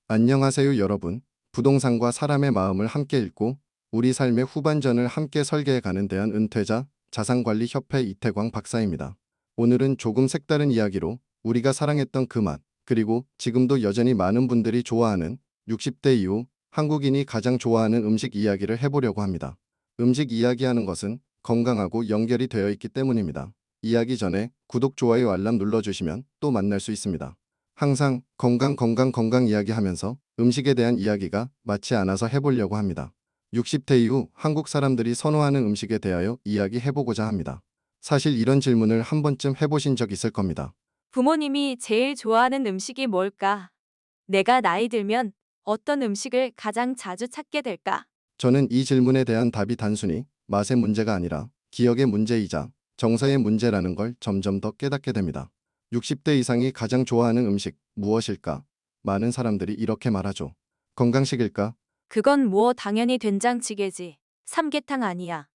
안녕하세요, 여러분. 부동산과 사람의 마음을 함께 읽고 우리 삶의 후반전을 함께 설계해가는 대한은퇴자 자산관리협회 이태광 박사입니다. 오늘은 조금 색다른 이야기로 우리가 사랑했던 그 맛, 그리고 지금도 여전히 많은 분들이 좋아하는 60대 이후 한국인이 가장 좋아하는 음식 이야기를 해보려고 합니다. 음식 이야기하는 것은 건강하고 연결이 되어 있기 때문입니다. 이야기 전에 구독, 좋아요, 알람 눌러주시면 또 만날 수 있습니다. 항상 건강 이야기하면서 음식에 대한 이야기가 맞지 않아서 해보려고 합니다. 60대 이후 한국 사람들이 선호하는 음식에 대하여 이야기해보고자 합니다. 사실 이런 질문을 한 번쯤 해보신 적 있을 겁니다. 부모님이 제일 좋아하는 음식이 뭘까? 내가 나이 들면 어떤 음식을 가장 자주 찾게 될까? 저는 이 질문에 대한 답이 단순히 맛의 문제가 아니라 기억의 문제이자 정서의 문제라는 걸 점점 더 깨닫게 됩니다. 60대 이상이 가장 좋아하는 음식 무엇일까? 많은 사람들이 이렇게 말하죠. 건강식일까? 그건 뭐 당연히 된장찌개지. 삼계탕 아니야.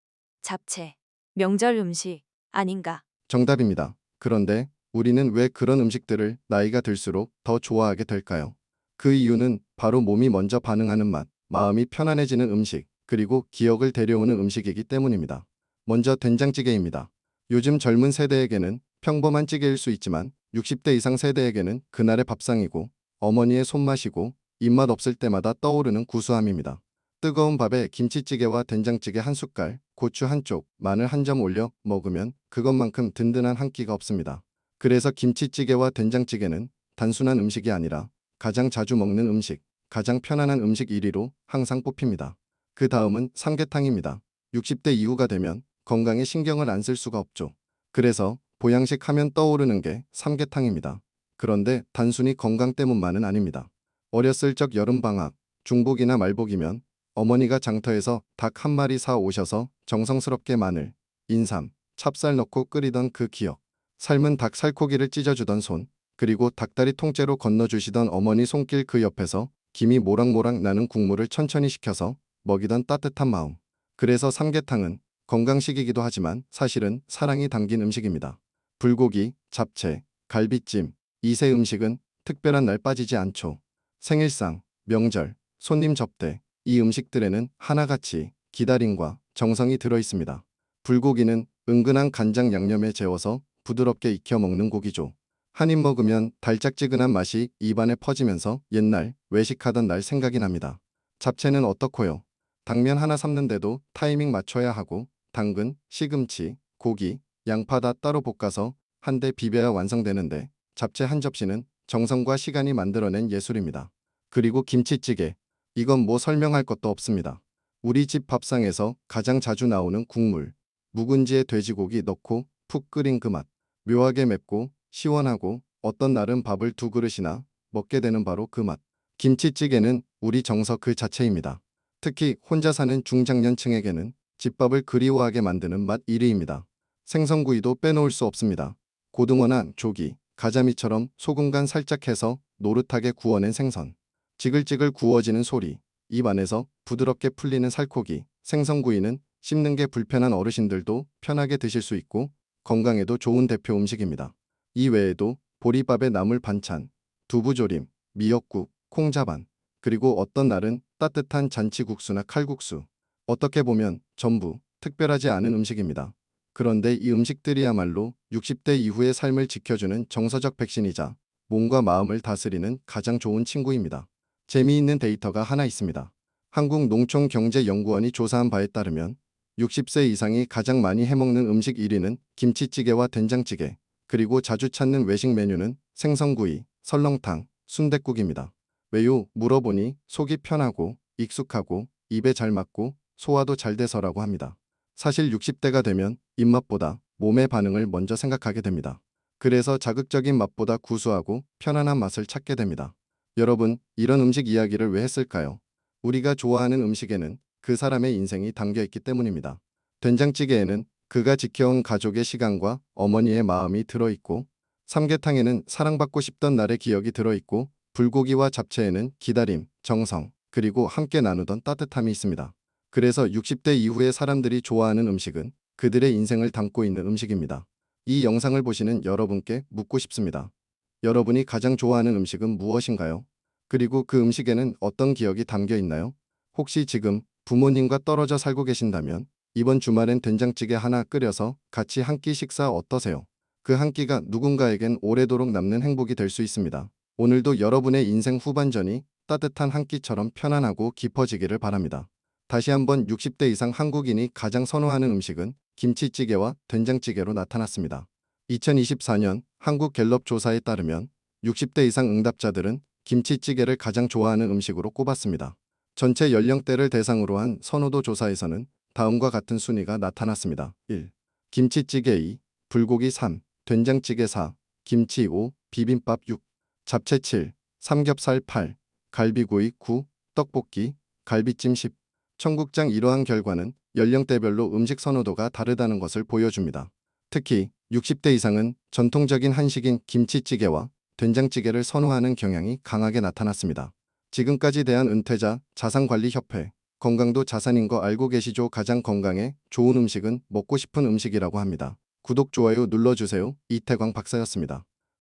잡채. 명절 음식 아닌가? 정답입니다. 그런데 우리는 왜 그런 음식들을 나이가 들수록 더 좋아하게 될까요? 그 이유는 바로 몸이 먼저 반응하는 맛, 마음이 편안해지는 음식, 그리고 기억을 데려오는 음식이기 때문입니다. 먼저 된장찌개입니다. 요즘 젊은 세대에게는 평범한 찌개일 수 있지만 60대 이상 세대에게는 그날의 밥상이고 어머니의 손맛이고 입맛 없을 때마다 떠오르는 구수함입니다. 뜨거운 밥에 김치찌개와 된장찌개 한 숟갈, 고추 한 쪽, 마늘 한 점 올려 먹으면 그것만큼 든든한 한 끼가 없습니다. 그래서 김치찌개와 된장찌개는 단순한 음식이 아니라 가장 자주 먹는 음식, 가장 편안한 음식 1위로 항상 뽑힙니다. 그 다음은 삼계탕입니다. 60대 이후가 되면 건강에 신경을 안 쓸 수가 없죠. 그래서 보양식 하면 떠오르는 게 삼계탕입니다. 그런데 단순히 건강 때문만은 아닙니다. 어렸을 적 여름방학, 중복이나 말복이면 어머니가 장터에서 닭 한 마리 사 오셔서 정성스럽게 마늘, 인삼, 찹쌀 넣고 끓이던 그 기억. 삶은 닭 살코기를 찢어주던 손, 그리고 닭다리 통째로 건너주시던 어머니 손길, 그 옆에서 김이 모락모락 나는 국물을 천천히 식혀서 먹이던 따뜻한 마음. 그래서 삼계탕은 건강식이기도 하지만 사실은 사랑이 담긴 음식입니다. 불고기, 잡채, 갈비찜, 이 세 음식은 특별한 날 빠지지 않죠. 생일상, 명절, 손님 접대, 이 음식들에는 하나같이 기다림과 정성이 들어 있습니다. 불고기는 은근한 간장 양념에 재워서 부드럽게 익혀 먹는 고기죠. 한 입 먹으면 달짝지근한 맛이 입안에 퍼지면서 옛날 외식하던 날 생각이 납니다. 잡채는 어떻고요? 당면 하나 삶는데도 타이밍 맞춰야 하고 당근, 시금치, 고기, 양파 다 따로 볶아서 한데 비벼야 완성되는데 잡채 한 접시는 정성과 시간이 만들어낸 예술입니다. 그리고 김치찌개. 이건 뭐 설명할 것도 없습니다. 우리 집 밥상에서 가장 자주 나오는 국물. 묵은지에 돼지고기 넣고 푹 끓인 그 맛. 묘하게 맵고 시원하고 어떤 날은 밥을 두 그릇이나 먹게 되는 바로 그 맛. 김치찌개는 우리 정서 그 자체입니다. 특히 혼자 사는 중장년층에게는 집밥을 그리워하게 만드는 맛 1위입니다. 생선구이도 빼놓을 수 없습니다. 고등어나 조기, 가자미처럼 소금 간 살짝 해서 노릇하게 구워낸 생선. 지글지글 구워지는 소리, 입 안에서 부드럽게 풀리는 살코기, 생선구이는 씹는 게 불편한 어르신들도 편하게 드실 수 있고 건강에도 좋은 대표 음식입니다. 이 외에도 보리밥에 나물 반찬, 두부조림, 미역국, 콩자반, 그리고 어떤 날은 따뜻한 잔치국수나 칼국수. 어떻게 보면 전부 특별하지 않은 음식입니다. 그런데 이 음식들이야말로 60대 이후의 삶을 지켜주는 정서적 백신이자 몸과 마음을 다스리는 가장 좋은 친구입니다. 재미있는 데이터가 하나 있습니다. 한국농촌경제연구원이 조사한 바에 따르면 60세 이상이 가장 많이 해먹는 음식 1위는 김치찌개와 된장찌개, 그리고 자주 찾는 외식 메뉴는 생선구이, 설렁탕, 순댓국입니다. 왜요? 물어보니 속이 편하고 익숙하고 입에 잘 맞고 소화도 잘 돼서라고 합니다. 사실 60대가 되면 입맛보다 몸의 반응을 먼저 생각하게 됩니다. 그래서 자극적인 맛보다 구수하고 편안한 맛을 찾게 됩니다. 여러분, 이런 음식 이야기를 왜 했을까요? 우리가 좋아하는 음식에는 그 사람의 인생이 담겨 있기 때문입니다. 된장찌개에는 그가 지켜온 가족의 시간과 어머니의 마음이 들어있고, 삼계탕에는 사랑받고 싶던 날의 기억이 들어있고, 불고기와 잡채에는 기다림, 정성, 그리고 함께 나누던 따뜻함이 있습니다. 그래서 60대 이후의 사람들이 좋아하는 음식은 그들의 인생을 담고 있는 음식입니다. 이 영상을 보시는 여러분께 묻고 싶습니다. 여러분이 가장 좋아하는 음식은 무엇인가요? 그리고 그 음식에는 어떤 기억이 담겨 있나요? 혹시 지금 부모님과 떨어져 살고 계신다면 이번 주말엔 된장찌개 하나 끓여서 같이 한 끼 식사 어떠세요? 그 한 끼가 누군가에겐 오래도록 남는 행복이 될 수 있습니다. 오늘도 여러분의 인생 후반전이 따뜻한 한 끼처럼 편안하고 깊어지기를 바랍니다. 다시 한번 60대 이상 한국인이 가장 선호하는 음식은 김치찌개와 된장찌개로 나타났습니다. 2024년 한국갤럽 조사에 따르면 60대 이상 응답자들은 김치찌개를 가장 좋아하는 음식으로 꼽았습니다. 전체 연령대를 대상으로 한 선호도 조사에서는 다음과 같은 순위가 나타났습니다. 1. 김치찌개 2, 불고기 3, 된장찌개 4, 김치 5, 비빔밥 6, 잡채 7, 삼겹살 8, 갈비구이 9, 떡볶이, 갈비찜 10. 청국장. 이러한 결과는 연령대별로 음식 선호도가 다르다는 것을 보여줍니다. 특히 60대 이상은 전통적인 한식인 김치찌개와 된장찌개를 선호하는 경향이 강하게 나타났습니다. 지금까지 대한 은퇴자 자산관리협회 건강도 자산인 거 알고 계시죠? 가장 건강에 좋은 음식은 먹고 싶은 음식이라고 합니다. 구독, 좋아요 눌러주세요. 이태광 박사였습니다.